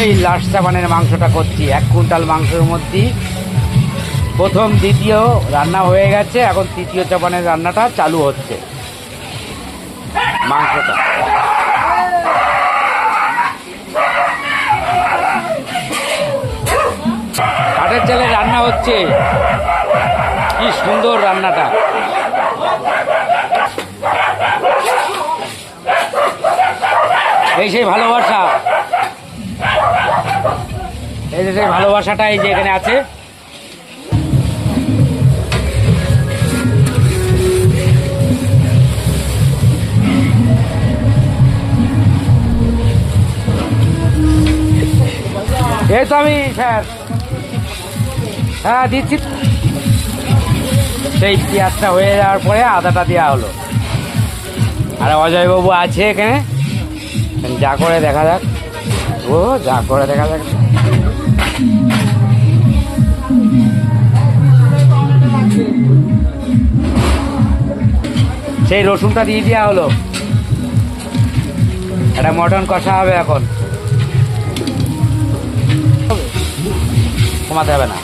সেই লাশ চাপানের মাংসটা করছি। 1 কুইন্টাল মাংসের মধ্যে প্রথম দ্বিতীয় রান্না হয়ে গেছে, এখন তৃতীয় চাপানের রান্নাটা চালু হচ্ছে। মাংসটা কাঠের চালে রান্না হচ্ছে, কি সুন্দর রান্নাটা। এই সেই ভালোবাসা, এই যে সেই ভালোবাসাটা এই যে এখানে আছে। এই তো আমি স্যার, হ্যাঁ দিচ্ছি। সেই পেঁয়াজটা হয়ে যাওয়ার পরে আদাটা দেওয়া হলো। আর অজয়বাবু আছে এখানে, যা করে দেখা যাক। ও যা করে দেখা যাক। সেই রসুনটা দিয়ে দেওয়া হলো। একটা মটন কষা হবে এখন, কমাতে হবে না।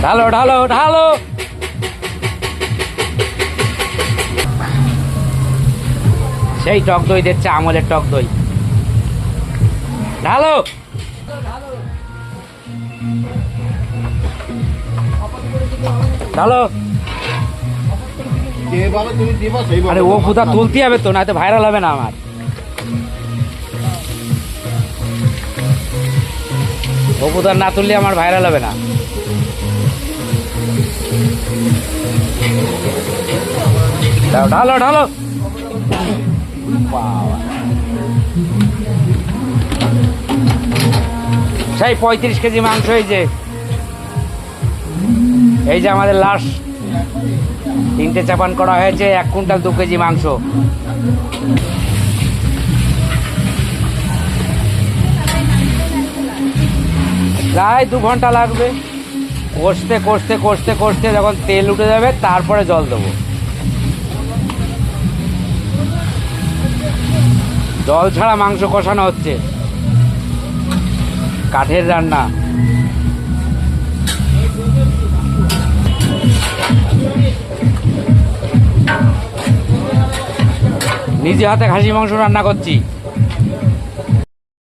ঢালো ঢালো ঢালো। সেই টক দই দিচ্ছে, আমলের টক দই। ঢালো। ঢালো। আরে ও ফুটা তুলতে হবে তো, না তো ভাইরাল হবে না আমার। ও ফুটা না তুললে আমার ভাইরাল হবে না। ঢালো ঢালো। সেই 35 কেজি মাংস। এই যে আমাদের লাশ 3টে চাপান করা হয়েছে, 1 কুইন্টাল 2 কেজি মাংস। প্রায় 2 ঘন্টা লাগবে কষতে কষতে কষতে কষতে। যখন তেল উঠে যাবে তারপরে জল দেবো। জল ছাড়া মাংস কষানো হচ্ছে, কাঠের রান্না। নিজে হাতে খাসি মাংস রান্না করছি।